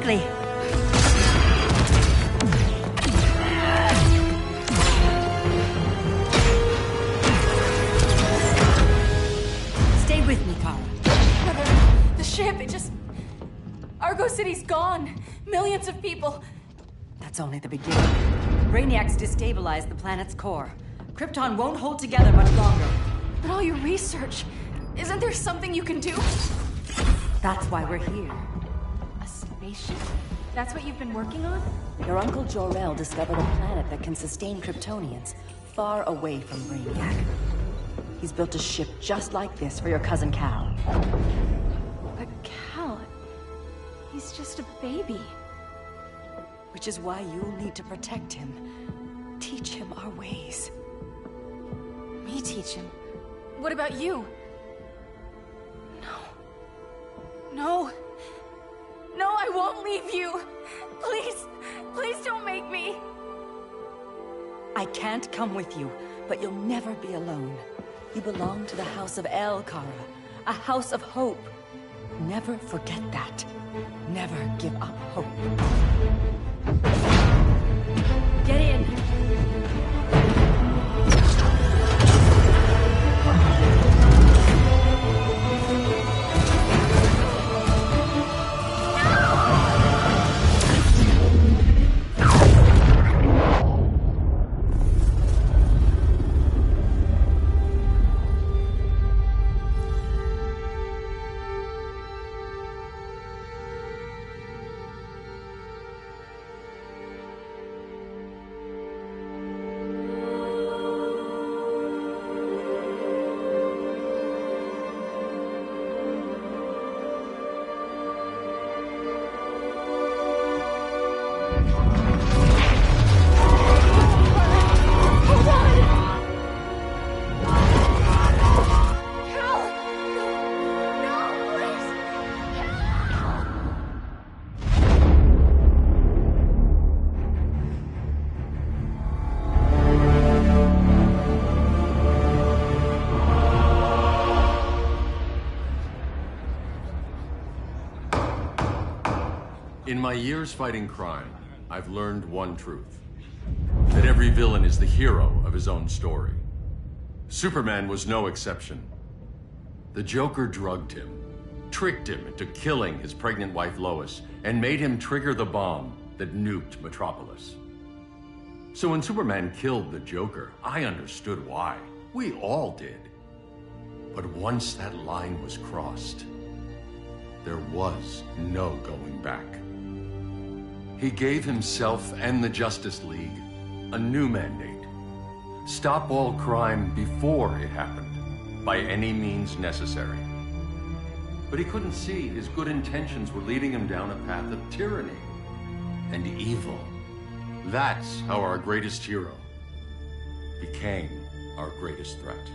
quickly. Stay with me, Kara. The ship, it just... Argo City's gone. Millions of people. That's only the beginning. Brainiac's destabilized the planet's core. Krypton won't hold together much longer. But all your research, isn't there something you can do? That's why we're here. A spaceship? That's what you've been working on? Your Uncle Jor-El discovered a planet that can sustain Kryptonians, far away from Brainiac. He's built a ship just like this for your cousin Cal. But Cal... he's just a baby. Which is why you'll need to protect him. Teach him our ways. Me teach him? What about you? No. No, I won't leave you. Please, please don't make me. I can't come with you, but you'll never be alone. You belong to the House of El, Kara. A house of hope. Never forget that. Never give up hope. Get in. In my years fighting crime, I've learned one truth. That every villain is the hero of his own story. Superman was no exception. The Joker drugged him, tricked him into killing his pregnant wife Lois, and made him trigger the bomb that nuked Metropolis. So when Superman killed the Joker, I understood why. We all did. But once that line was crossed, there was no going back. He gave himself and the Justice League a new mandate. Stop all crime before it happened, by any means necessary. But he couldn't see his good intentions were leading him down a path of tyranny and evil. That's how our greatest hero became our greatest threat.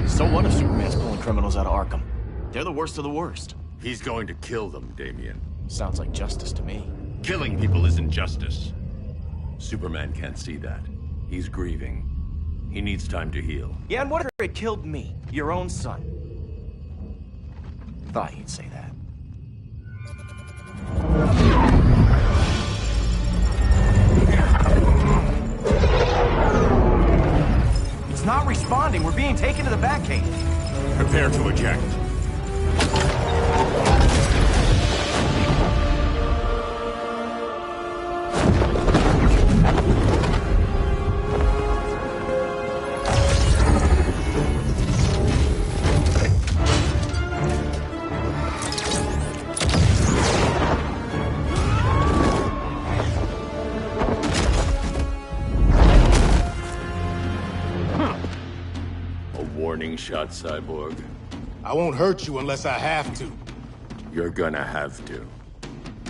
So what if Superman's pulling criminals out of Arkham? They're the worst of the worst. He's going to kill them, Damian. Sounds like justice to me. Killing people isn't justice. Superman can't see that. He's grieving. He needs time to heal. Yeah, and what if it killed me, your own son? Thought you'd say that. It's not responding. We're being taken to the Batcave. Prepare to eject. Warning shot, Cyborg. I won't hurt you unless I have to. You're gonna have to.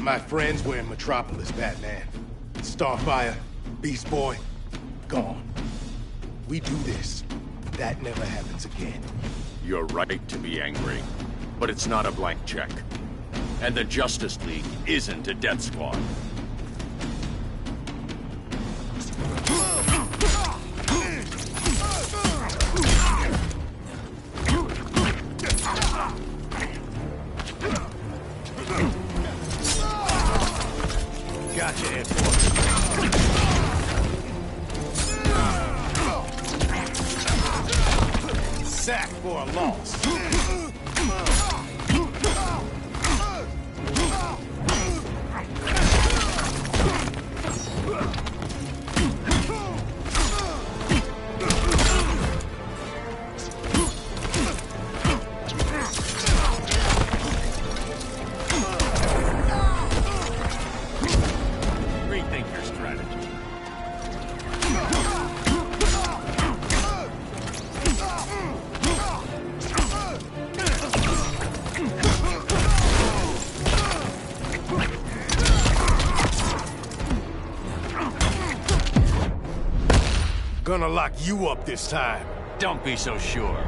My friends were in Metropolis, Batman. Starfire, Beast Boy, gone. We do this. That never happens again. You're right to be angry, but it's not a blank check. And the Justice League isn't a death squad. for a loss. Rethink your strategy. Gonna lock you up this time. Don't be so sure.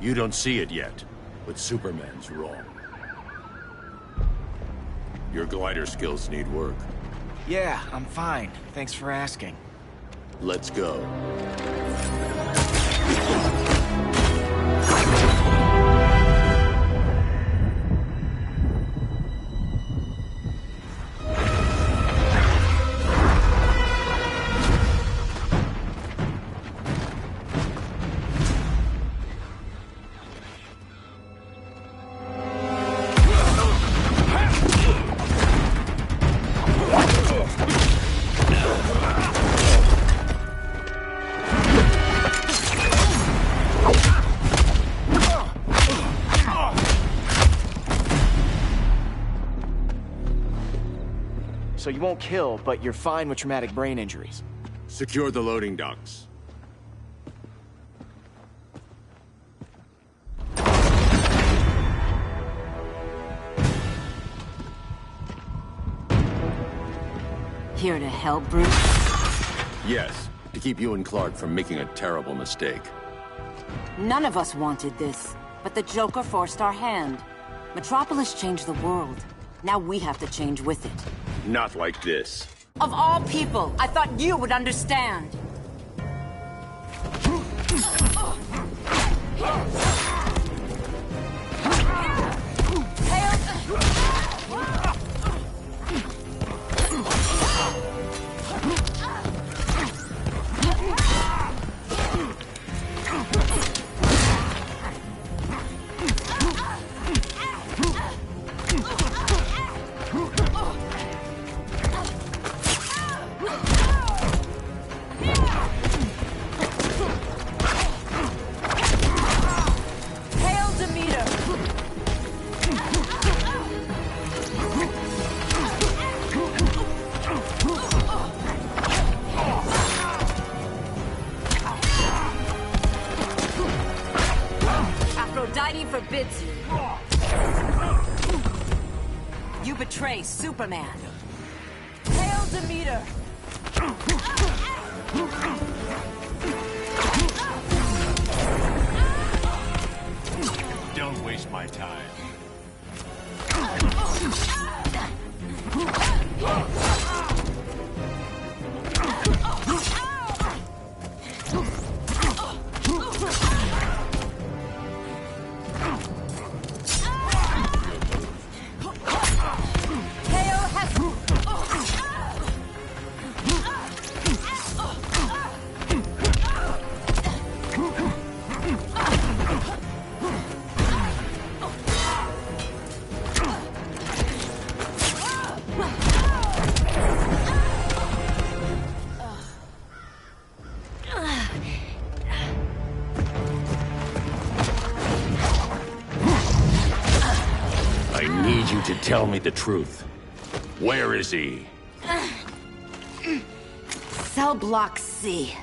You don't see it yet, but Superman's wrong. Your glider skills need work. Yeah, I'm fine. Thanks for asking. Let's go. So you won't kill, but you're fine with traumatic brain injuries. Secure the loading docks. Here to help, Bruce? Yes, to keep you and Clark from making a terrible mistake. None of us wanted this, but the Joker forced our hand. Metropolis changed the world. Now we have to change with it. Not like this. Of all people, I thought you would understand. Forbids you. You betray Superman. Hail Demeter! Don't waste my time. To tell me the truth. Where is he? Cell Block C.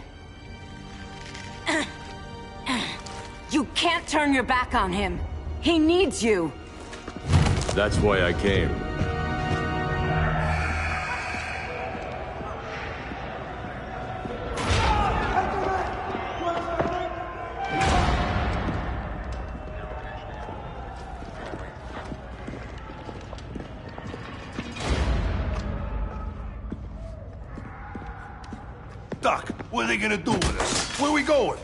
You can't turn your back on him. He needs you. That's why I came. stuck. What are they gonna do with us? Where we going?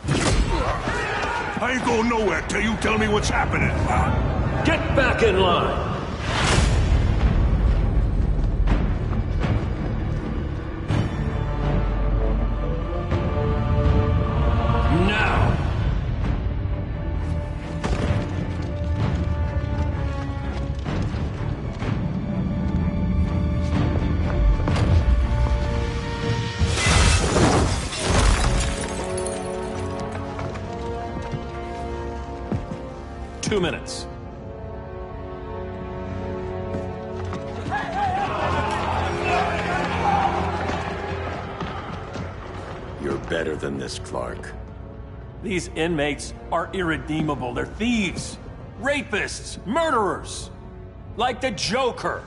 I ain't going nowhere till you tell me what's happening. Get back in line! Now! 2 minutes. You're better than this, Clark. These inmates are irredeemable. They're thieves, rapists, murderers. Like the Joker.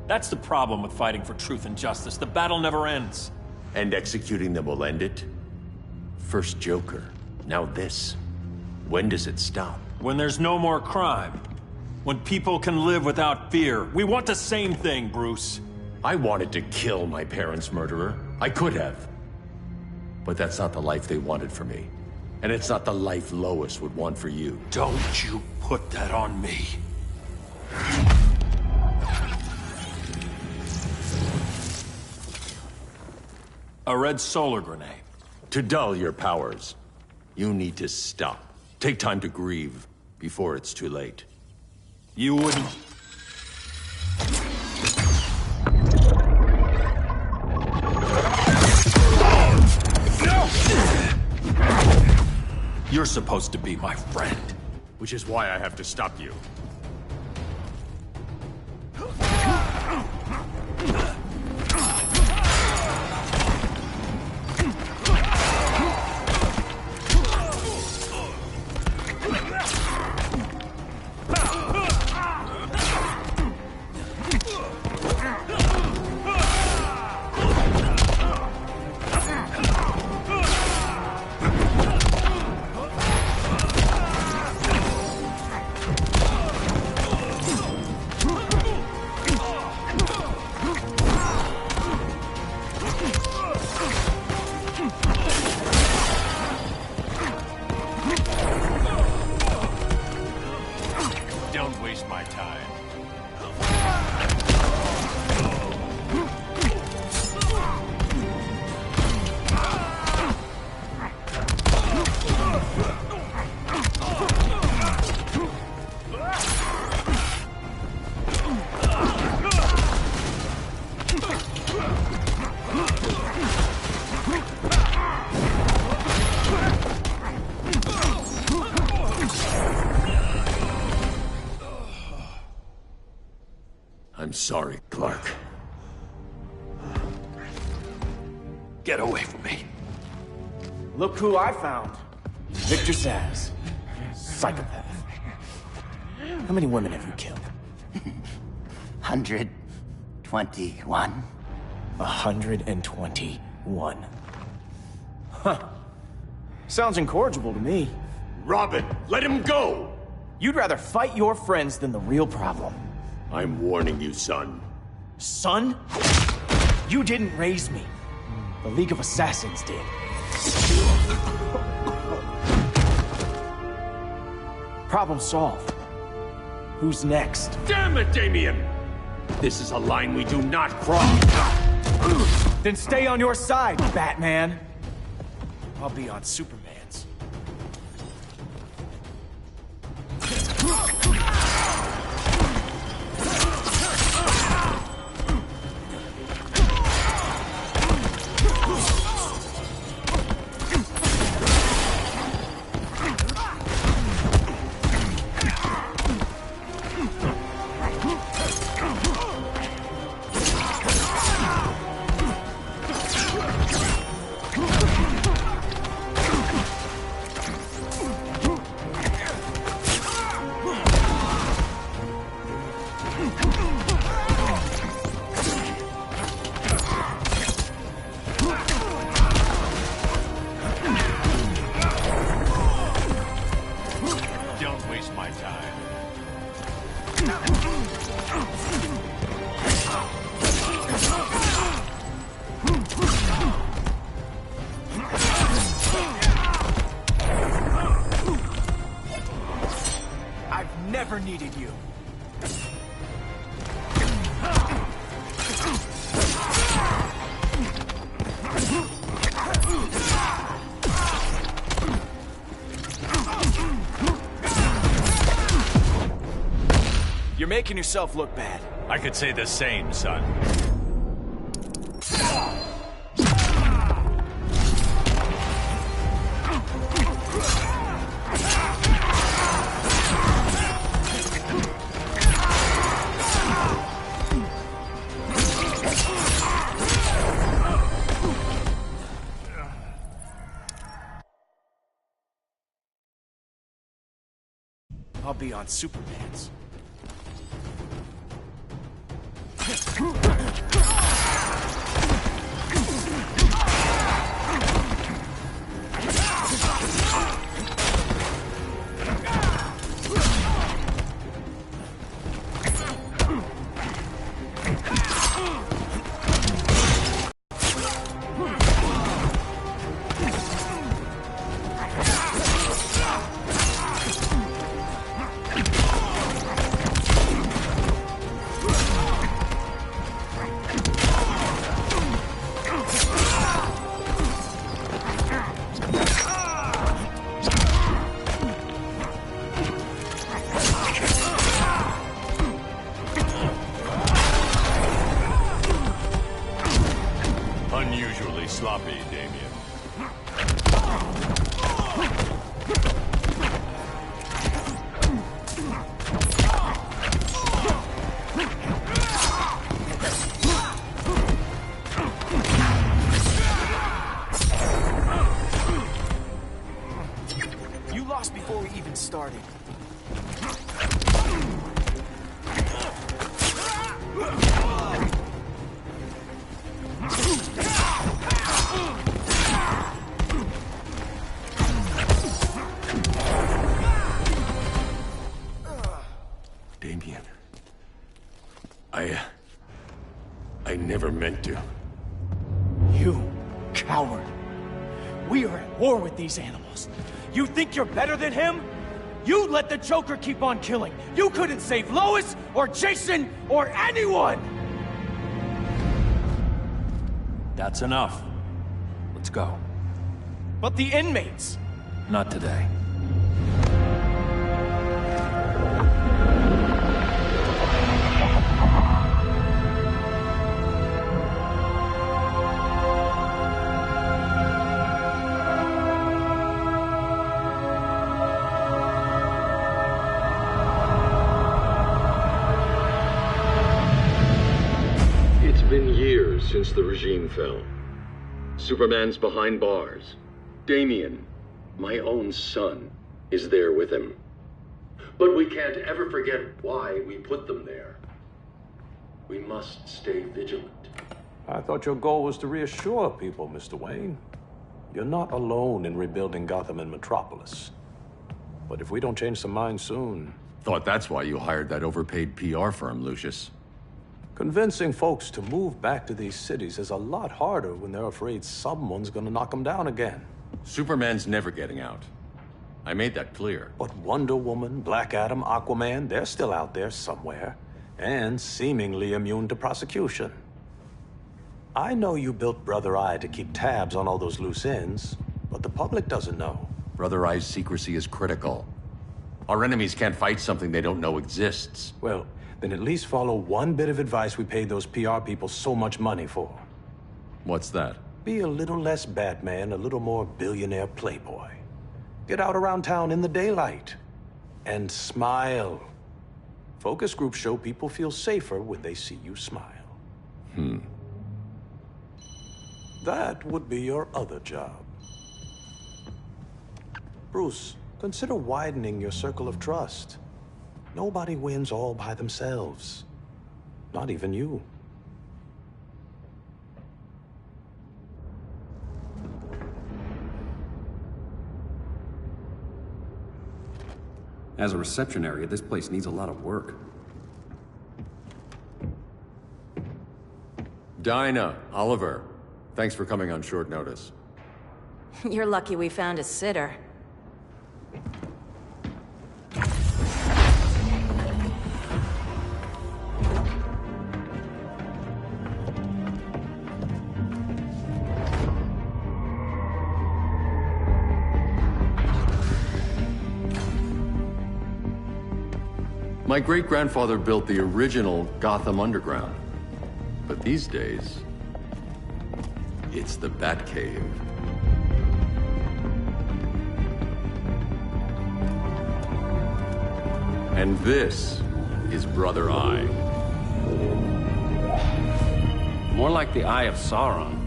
That's the problem with fighting for truth and justice. The battle never ends. And executing them will end it? First Joker, now this. When does it stop? When there's no more crime. When people can live without fear. We want the same thing, Bruce. I wanted to kill my parents' murderer. I could have. But that's not the life they wanted for me. And it's not the life Lois would want for you. Don't you put that on me. A red solar grenade. To dull your powers, you need to stop. Take time to grieve before it's too late. You wouldn't... You're supposed to be my friend. Which is why I have to stop you. Don't waste my time. I'm sorry, Clark. Get away from me. Look who I found. Victor Zsasz. Psychopath. How many women have you killed? 121. 121. Huh. Sounds incorrigible to me. Robin, let him go! You'd rather fight your friends than the real problem. I'm warning you, son. Son? You didn't raise me. The League of Assassins did. Problem solved. Who's next? Damn it, Damien! This is a line we do not cross. Then stay on your side, Batman. I'll be on Superman's. making yourself look bad. I could say the same, son. I'll be on Superman's. Unusually sloppy, Damien. You lost before we even started. Damien. I never meant to. You coward. We are at war with these animals. You think you're better than him? You let the Joker keep on killing. You couldn't save Lois or Jason or anyone! That's enough. Let's go. But the inmates. Not today. It's been years since the regime fell. Superman's behind bars. Damien, my own son, is there with him. But we can't ever forget why we put them there. We must stay vigilant. I thought your goal was to reassure people, Mr. Wayne. You're not alone in rebuilding Gotham and Metropolis. But if we don't change some minds soon... Thought that's why you hired that overpaid PR firm, Lucius. Convincing folks to move back to these cities is a lot harder when they're afraid someone's gonna knock them down again. Superman's never getting out. I made that clear. But Wonder Woman, Black Adam, Aquaman, they're still out there somewhere. And seemingly immune to prosecution. I know you built Brother Eye to keep tabs on all those loose ends, but the public doesn't know. Brother Eye's secrecy is critical. Our enemies can't fight something they don't know exists. Well, then at least follow one bit of advice we paid those PR people so much money for. What's that? Be a little less Batman, a little more billionaire playboy. Get out around town in the daylight. And smile. Focus groups show people feel safer when they see you smile. That would be your other job. Bruce, consider widening your circle of trust. Nobody wins all by themselves. Not even you. As a reception area, this place needs a lot of work. Dinah, Oliver, thanks for coming on short notice. You're lucky we found a sitter. My great-grandfather built the original Gotham Underground. But these days, it's the Batcave. And this is Brother Eye. More like the Eye of Sauron.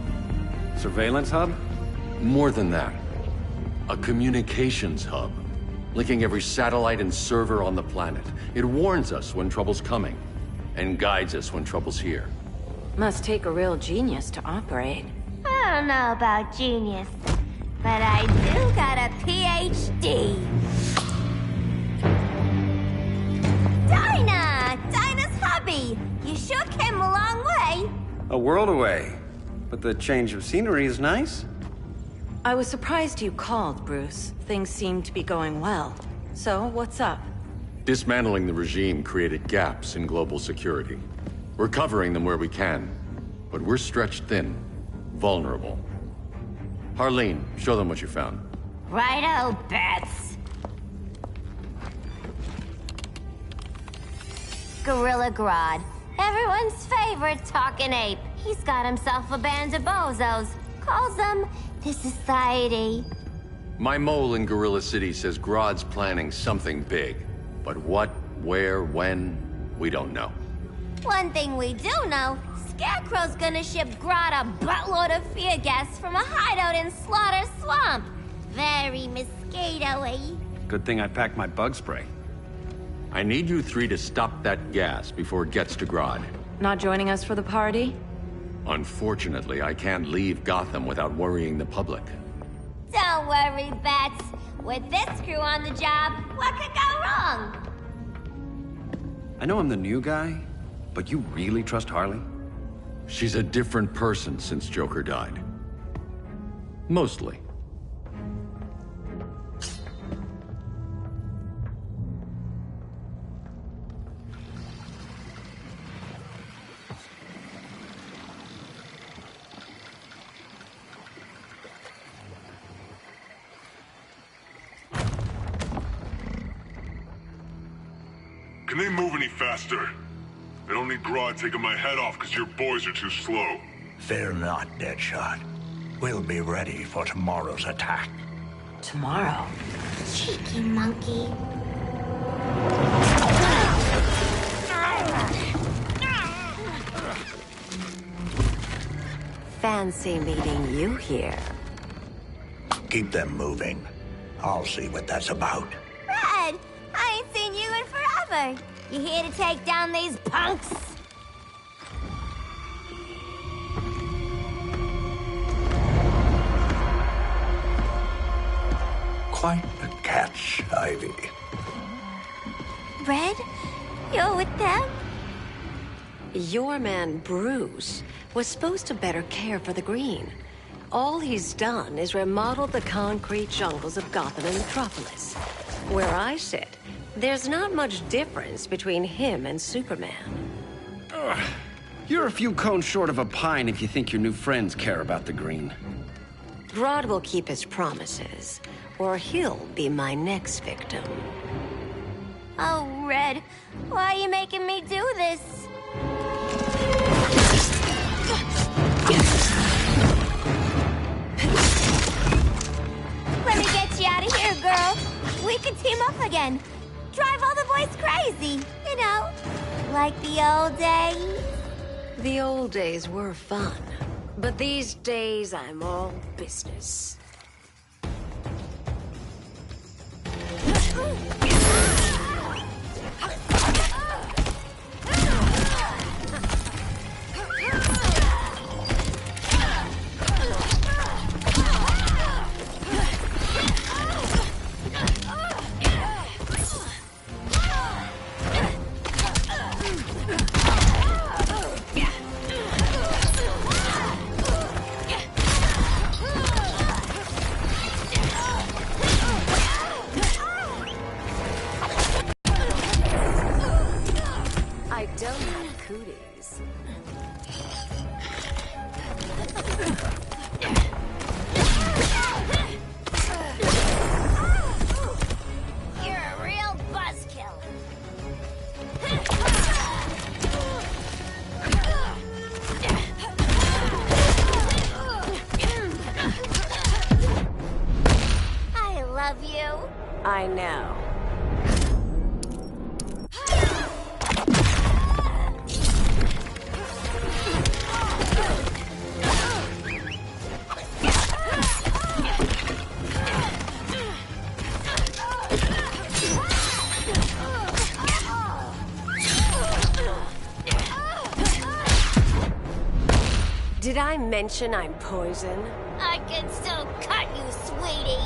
Surveillance hub? More than that. A communications hub, linking every satellite and server on the planet. It warns us when trouble's coming, and guides us when trouble's here. Must take a real genius to operate. I don't know about genius, but I do got a PhD. Dinah's hubby! You sure came a long way. A world away. But the change of scenery is nice. I was surprised you called, Bruce. Things seem to be going well. So, what's up? Dismantling the regime created gaps in global security. We're covering them where we can, but we're stretched thin, vulnerable. Harleen, show them what you found. Righto, Bets. Gorilla Grodd. Everyone's favorite talking ape. He's got himself a band of bozos. Calls them the Society. My mole in Gorilla City says Grodd's planning something big. But what, where, when, we don't know. One thing we do know, Scarecrow's gonna ship Grodd a buttload of fear gas from a hideout in Slaughter Swamp. Very mosquito-y. Good thing I packed my bug spray. I need you three to stop that gas before it gets to Grodd. Not joining us for the party? Unfortunately, I can't leave Gotham without worrying the public. Don't worry, Bats. With this crew on the job, what could go wrong? I know I'm the new guy, but you really trust Harley? She's a different person since Joker died. Mostly. Can they move any faster? I don't need Grodd taking my head off because your boys are too slow. Fear not, Deadshot. We'll be ready for tomorrow's attack. Tomorrow? Cheeky monkey. Fancy meeting you here. Keep them moving. I'll see what that's about. Red, I ain't seen you in forever. You here to take down these punks? Quite the catch, Ivy. Red, you're with them? Your man, Bruce, was supposed to better care for the green. All he's done is remodeled the concrete jungles of Gotham and Metropolis. Where I sit, there's not much difference between him and Superman. You're a few cones short of a pine if you think your new friends care about the green. Grodd will keep his promises, or he'll be my next victim. Oh, Red, why are you making me do this? Let me get you out of here, girl. We could team up again. Drive all the boys crazy, you know, like the old days. The old days were fun, but these days I'm all business. I know. Did I mention I'm poison? I can still cut you, sweetie.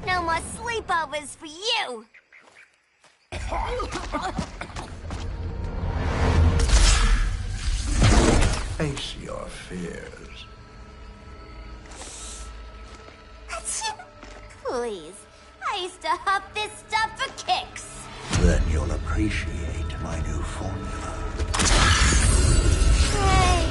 No more sleepovers for you. Face your fears. Please. I used to huff this stuff for kicks. Then you'll appreciate my new formula. Hey.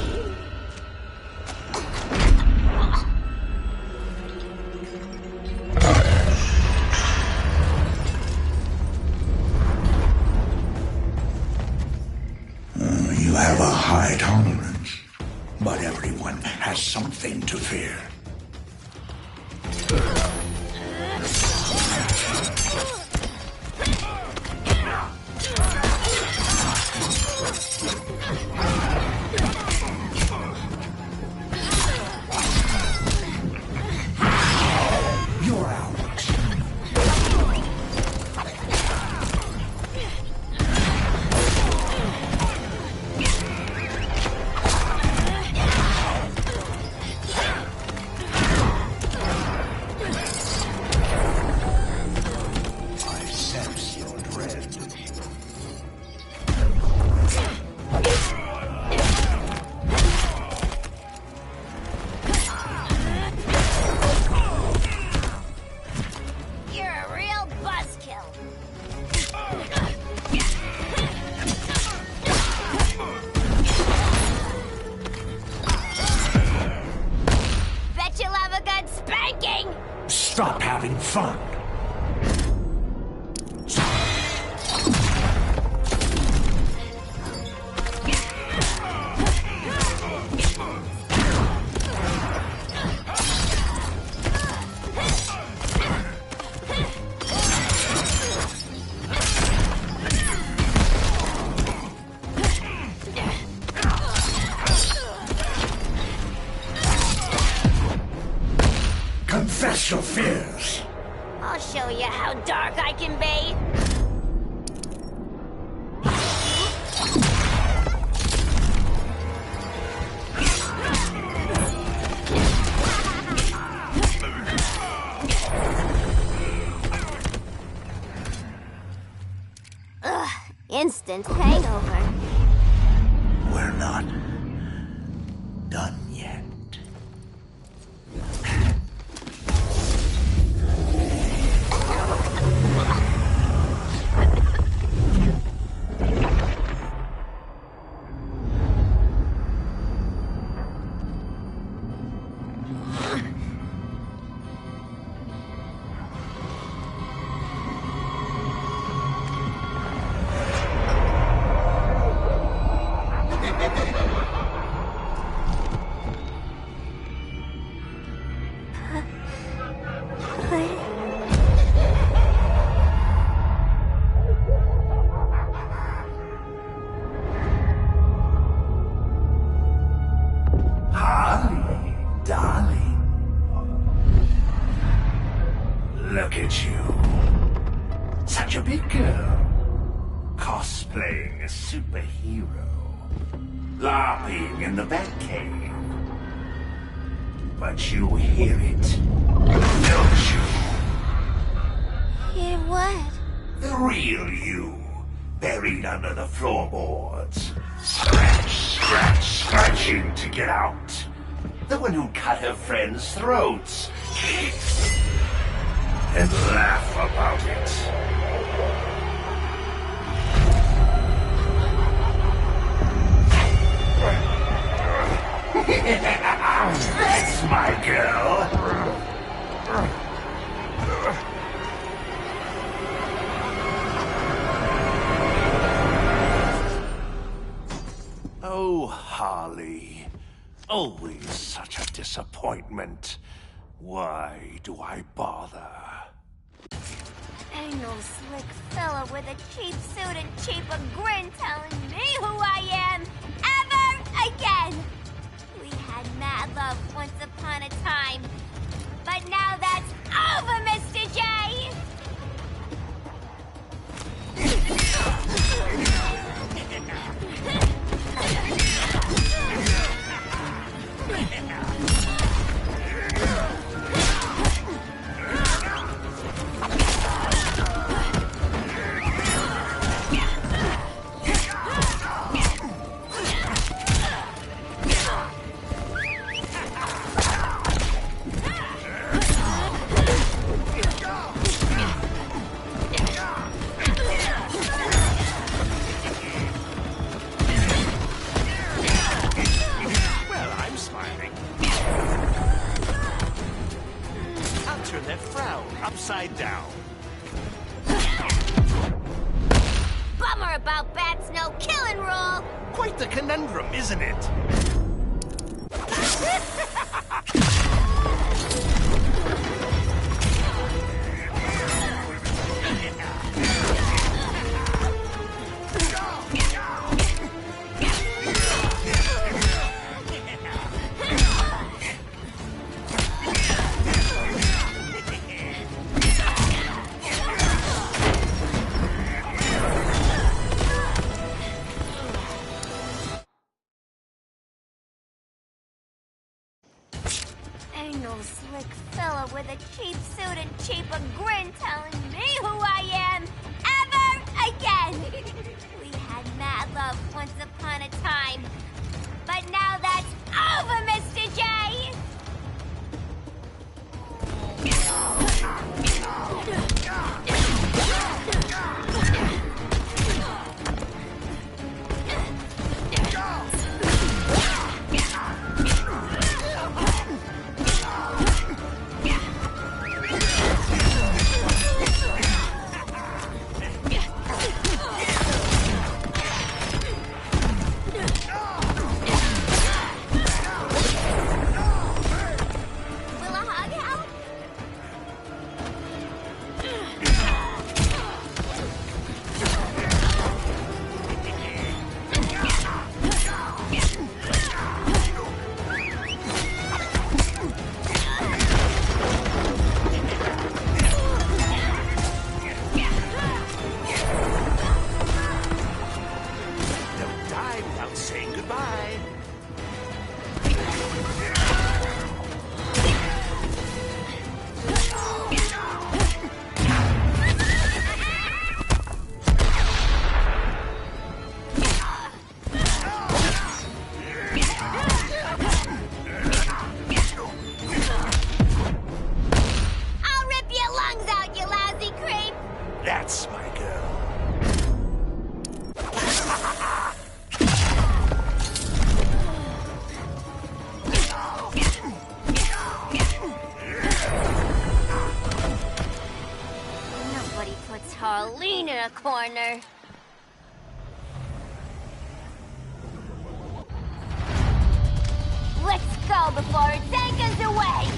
You have a high tolerance, but everyone has something to fear. You're out. Stop having fun. Confess your fears. I'll show you how dark I can be. Ugh, instant hangover. We're not done yet. Look at you. Such a big girl. Cosplaying a superhero. LARPing in the Batcave. But you hear it, don't you? Hear what? The real you, buried under the floorboards. Scratch, scratch, scratching to get out. The one who cut her friends' throats. And laugh about it. Let's Harley. Always such a disappointment. Why do I bother? Ain't no slick fella with a cheap suit and cheaper grin telling me who I am ever again. We had mad love once upon a time, but now that's over, Mr. J. Upside down. Bummer about Bat's no killing rule. Quite the conundrum, isn't it? Ain't no slick fella with a cheap suit and cheaper grin telling me who I am ever again. We had mad love once upon a time, but now that's over, Mr. J. That's my girl. Nobody puts Harleen in a corner. Let's go before it takes us away!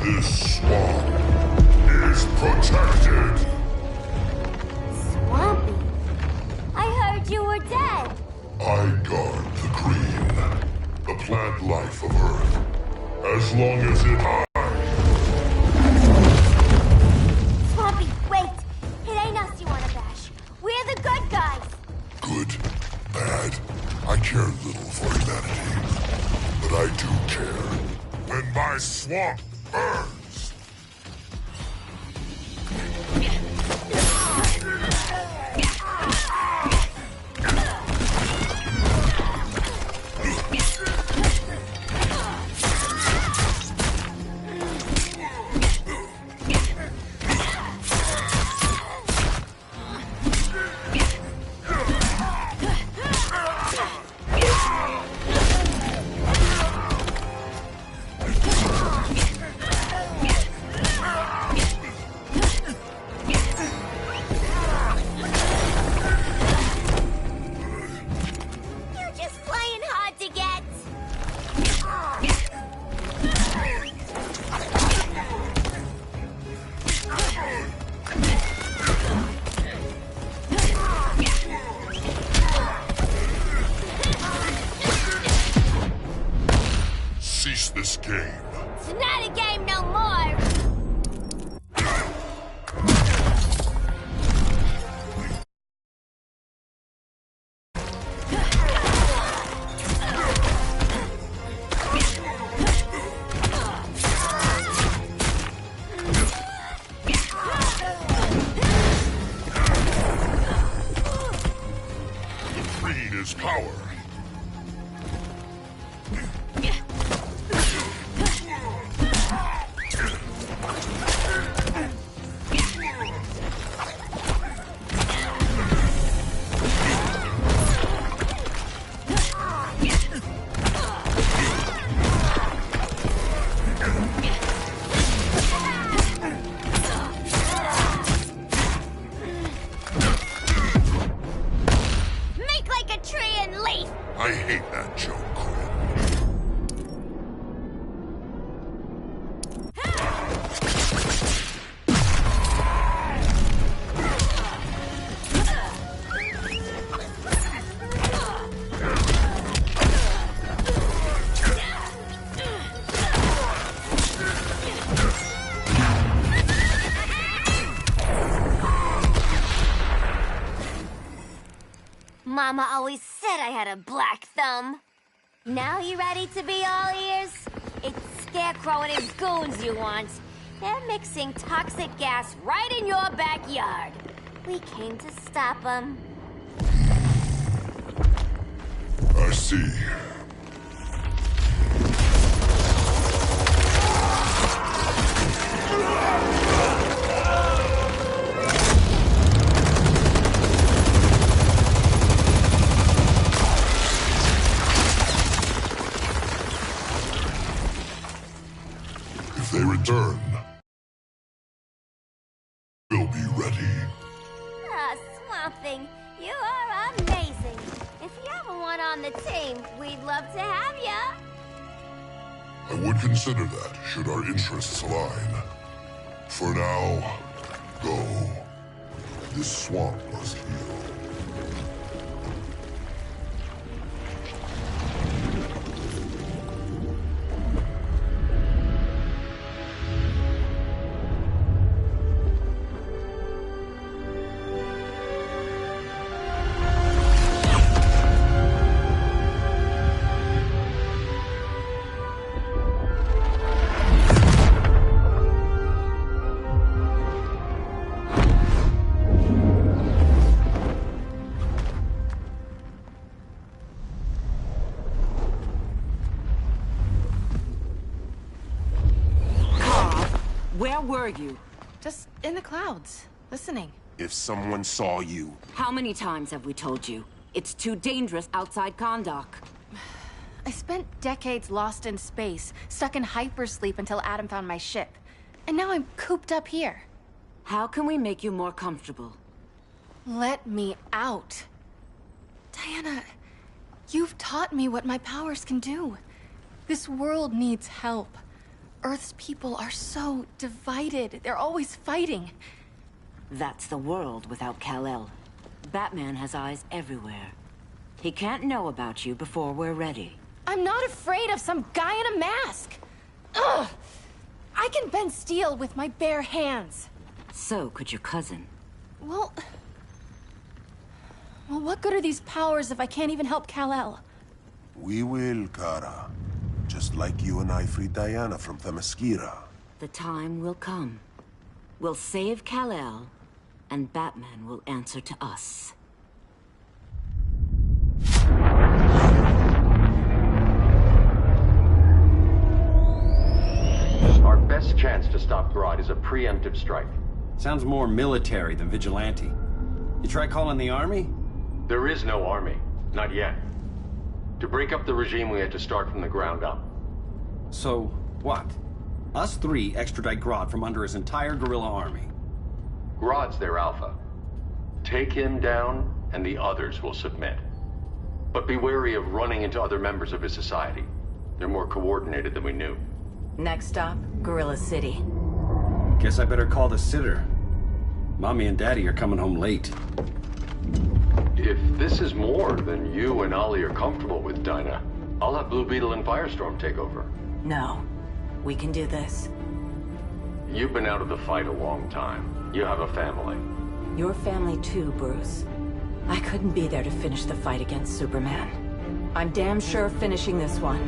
This swamp is protected. Swampy? I heard you were dead. I guard the green, the plant life of Earth, as long as it Swampy, wait! It ain't us you wanna bash. We're the good guys. Good, bad, I care little for humanity, but I do care when my swamp burns. finish this game. It's not a game no more! Greed is power. Make like a tree and leaf! I hate that joke, Quinn. Mama always said I had a black thumb. Now you ready to be all ears? It's Scarecrow and his goons you want. They're mixing toxic gas right in your backyard. We came to stop them. I see. If they return, we'll be ready. Ah, Swamp Thing, you are amazing. If you ever want on the team, we'd love to have ya. I would consider that, should our interests align. For now, go. This swamp must heal. Where were you? Just in the clouds, listening. If someone saw you... How many times have we told you? It's too dangerous outside Kondak. I spent decades lost in space, stuck in hypersleep until Adam found my ship. And now I'm cooped up here. How can we make you more comfortable? Let me out. Diana, you've taught me what my powers can do. This world needs help. Earth's people are so divided. They're always fighting. That's the world without Kal-El. Batman has eyes everywhere. He can't know about you before we're ready. I'm not afraid of some guy in a mask. Ugh! I can bend steel with my bare hands. So could your cousin. Well, what good are these powers if I can't even help Kal-El? We will, Kara. Just like you and I freed Diana from Themyscira. The time will come. We'll save Kal-El, and Batman will answer to us. Our best chance to stop Grodd is a preemptive strike. Sounds more military than vigilante. You try calling the army? There is no army. Not yet. To break up the regime, we had to start from the ground up. So, what? Us three extradite Grodd from under his entire guerrilla army. Grodd's their alpha. Take him down, and the others will submit. But be wary of running into other members of his society. They're more coordinated than we knew. Next stop, Gorilla City. Guess I better call the sitter. Mommy and Daddy are coming home late. If this is more than you and Ollie are comfortable with, Dinah, I'll have Blue Beetle and Firestorm take over. No. We can do this. You've been out of the fight a long time. You have a family. Your family too, Bruce. I couldn't be there to finish the fight against Superman. I'm damn sure finishing this one.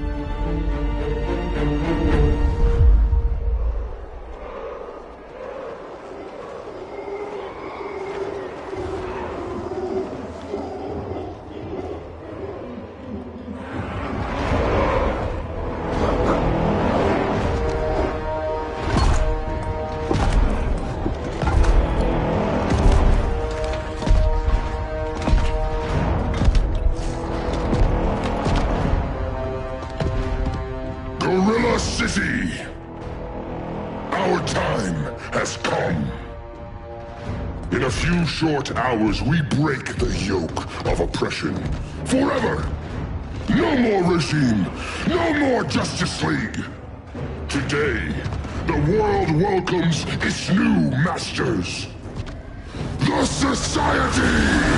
City! Our time has come. In a few short hours, we break the yoke of oppression. Forever! No more regime! No more Justice League! Today, the world welcomes its new masters. The Society!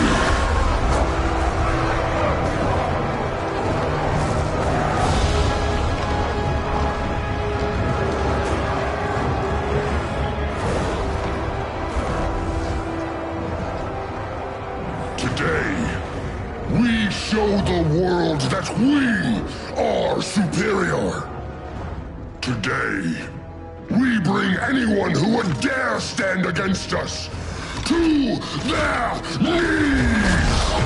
We show the world that we are superior. Today, we bring anyone who would dare stand against us to their knees!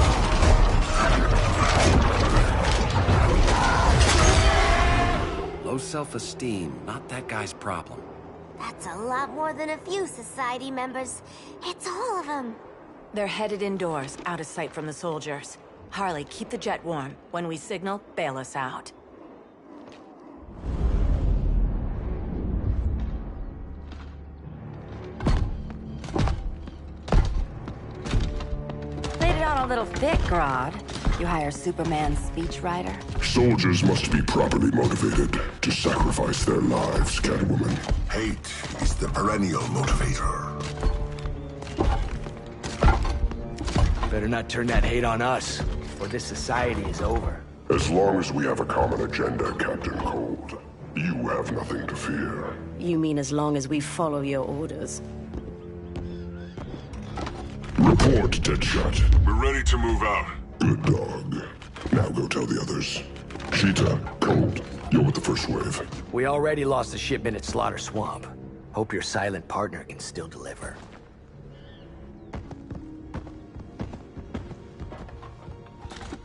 Low self-esteem, not that guy's problem. That's a lot more than a few Society members. It's all of them. They're headed indoors, out of sight from the soldiers. Harley, keep the jet warm. When we signal, bail us out. Laid it on a little thick, Grodd. You hire Superman's speechwriter? Soldiers must be properly motivated to sacrifice their lives, Catwoman. Hate is the perennial motivator. Better not turn that hate on us, or this society is over. As long as we have a common agenda, Captain Cold, you have nothing to fear. You mean as long as we follow your orders? Report, Deadshot. We're ready to move out. Good dog. Now go tell the others. Cheetah, Cold, you're with the first wave. We already lost a shipment at Slaughter Swamp. Hope your silent partner can still deliver.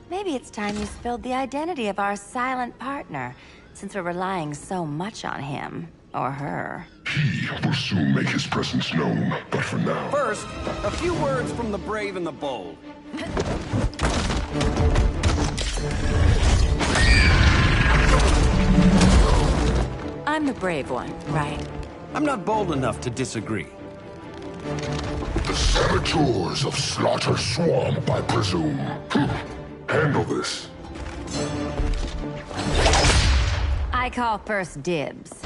Maybe it's time you spilled the identity of our silent partner, since we're relying so much on him. Or her. He will soon make his presence known, but for now... First, a few words from the brave and the bold. I'm the brave one, right? I'm not bold enough to disagree. The saboteurs of Slaughter Swamp, I presume. Handle this. I call first dibs.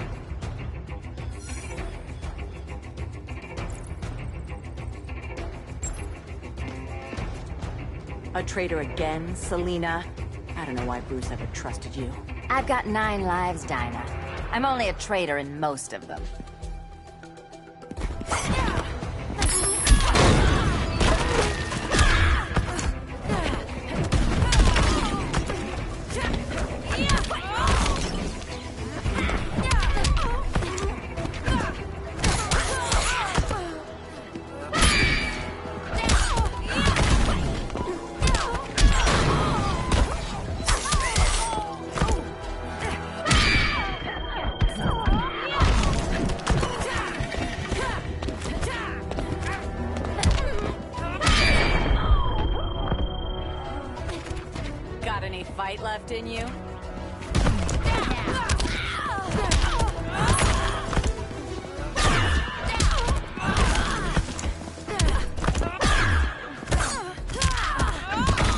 A traitor again, Selina? I don't know why Bruce ever trusted you. I've got 9 lives, Dinah. I'm only a traitor in most of them. Got any fight left in you?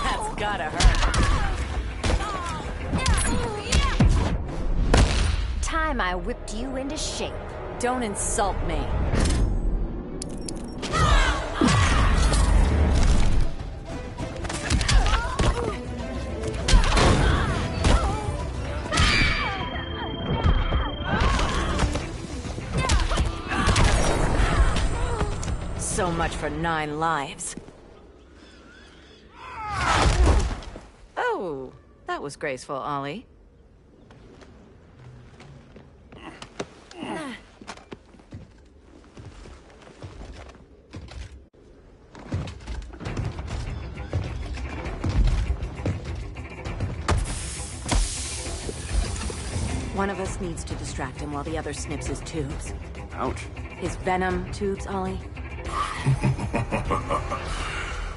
That's gotta hurt. Time I whipped you into shape. Don't insult me. So much for 9 lives. Oh, that was graceful, Ollie. One of us needs to distract him while the other snips his tubes. Ouch. His venom tubes, Ollie.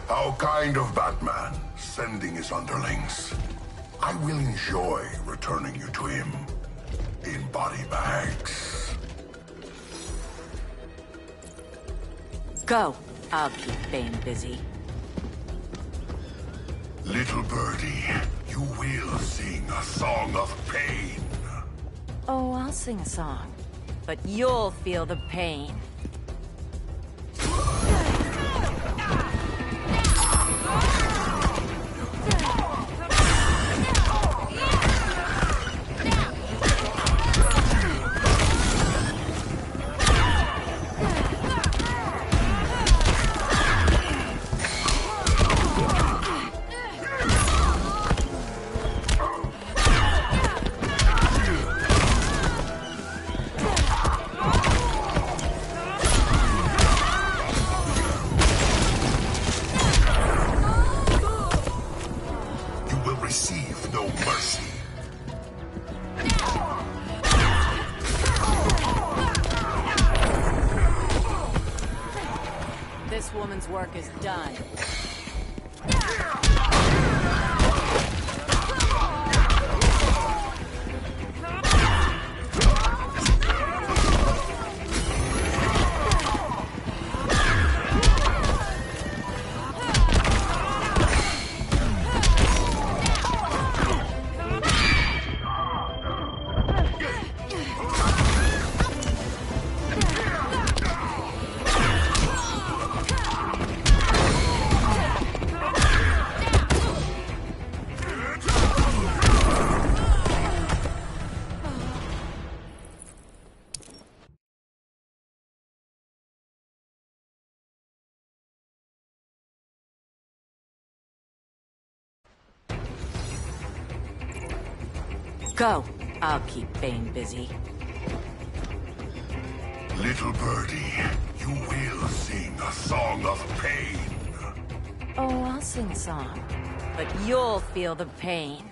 How kind of Batman, sending his underlings. I will enjoy returning you to him in body bags. Go. I'll keep Bane busy. Little birdie, you will sing a song of pain. Oh, I'll sing a song. But you'll feel the pain. This woman's work is done. Go. I'll keep Bane busy. Little birdie, you will sing a song of pain. Oh, I'll sing a song. But you'll feel the pain.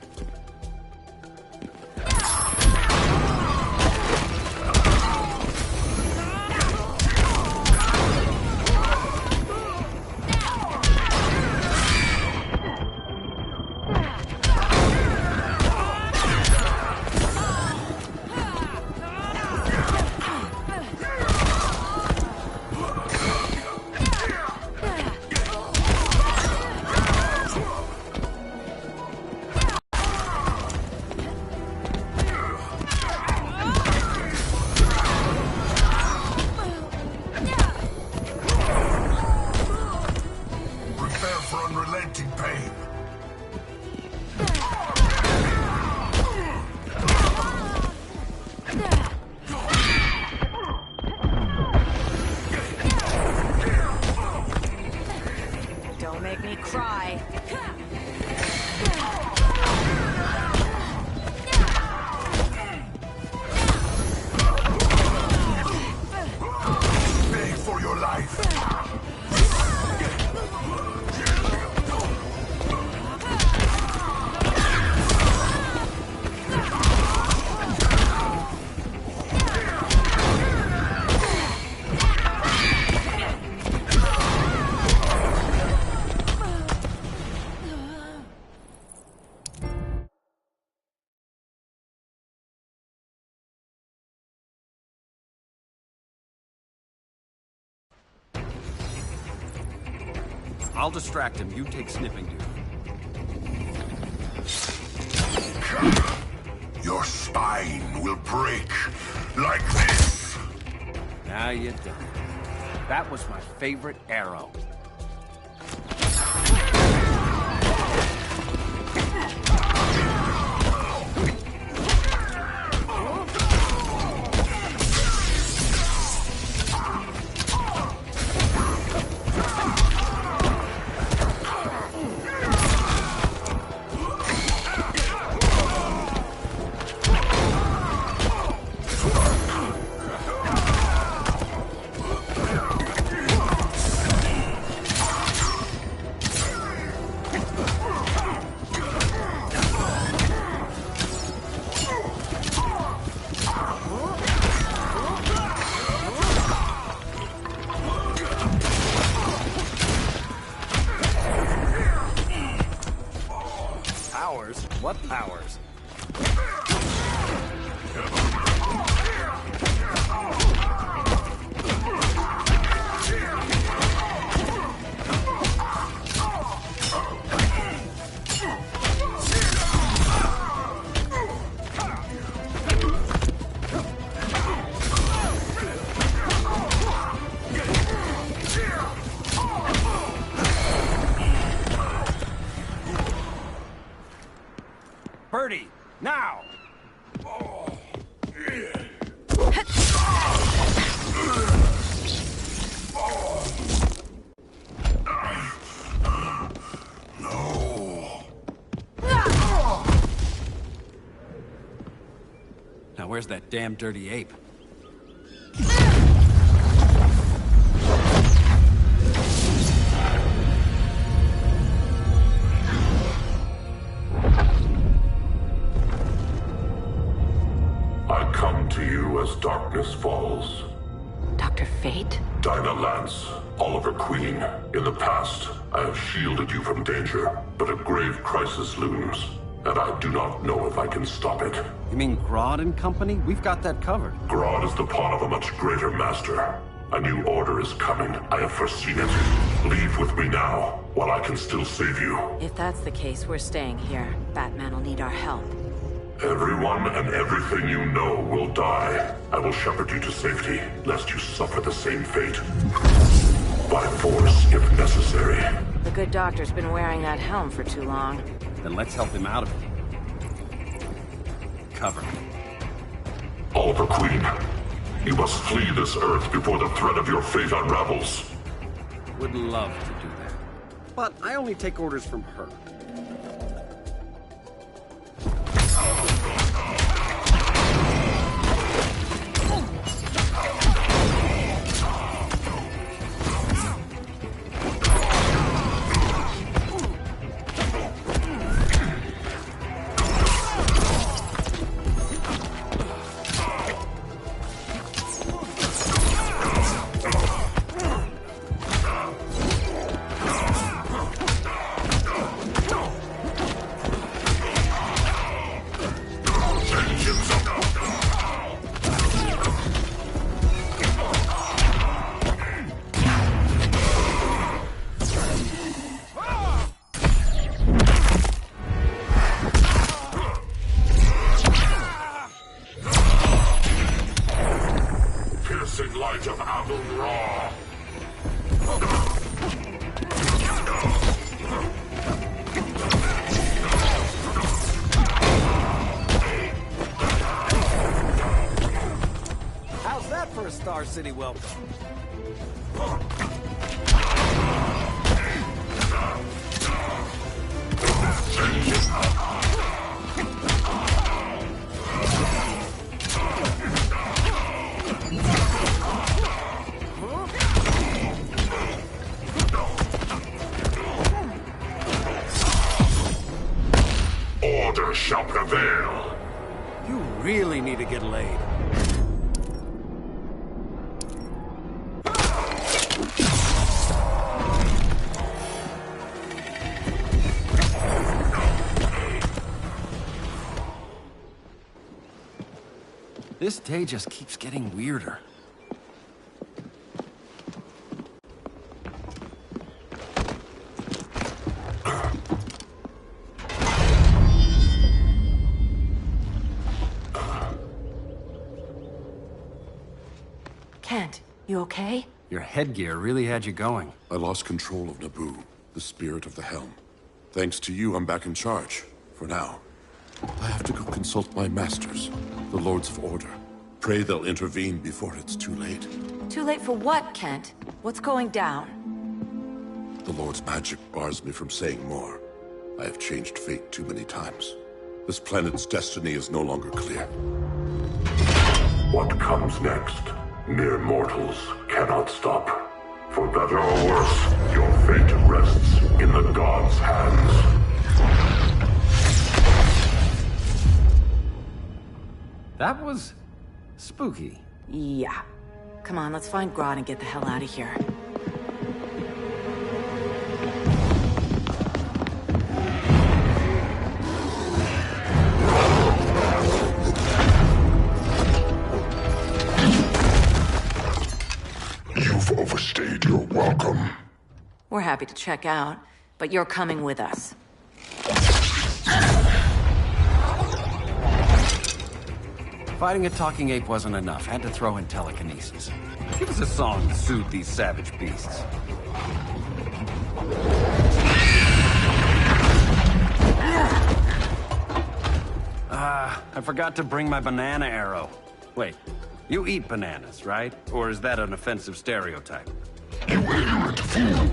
I'll distract him. You take sniffing duty. Your spine will break like this. Now you're done. That was my favorite arrow. powers. Birdie, now! Now where's that damn dirty ape? I come to you as darkness falls. Dr. Fate? Dinah Lance, Oliver Queen. In the past, I have shielded you from danger, but a grave crisis looms, and I do not know if I can stop it. You mean Grodd and company? We've got that covered. Grodd is the pawn of a much greater master. A new order is coming. I have foreseen it. Leave with me now, while I can still save you. If that's the case, we're staying here. Batman will need our help. Everyone and everything you know will die. I will shepherd you to safety, lest you suffer the same fate. By force, if necessary. The good doctor's been wearing that helm for too long. Then let's help him out of it. Cover. Oliver Queen, you must flee this Earth before the threat of your fate unravels. Would love to do that. But I only take orders from her. Star City welcome. Order shall prevail. You really need to get laid. This day just keeps getting weirder. Kent, you okay? Your headgear really had you going. I lost control of Naboo, the spirit of the helm. Thanks to you, I'm back in charge. For now. I have to go consult my masters, the Lords of Order. Pray they'll intervene before it's too late. Too late for what, Kent? What's going down? The Lord's magic bars me from saying more. I have changed fate too many times. This planet's destiny is no longer clear. What comes next? Mere mortals cannot stop. For better or worse, your fate rests in the gods' hands. That was spooky. Yeah. Come on, let's find Grodd and get the hell out of here. We're happy to check out, but you're coming with us. Fighting a talking ape wasn't enough. Had to throw in telekinesis. Give us a song to soothe these savage beasts. I forgot to bring my banana arrow. Wait, you eat bananas, right? Or is that an offensive stereotype? You ignorant fool!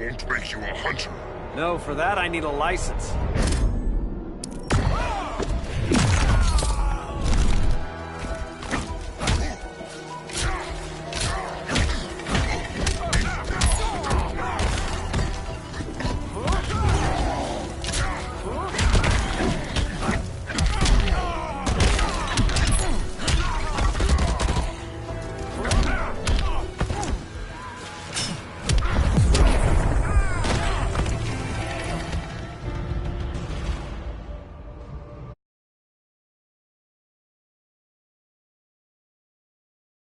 Won't make you a hunter. No, for that I need a license.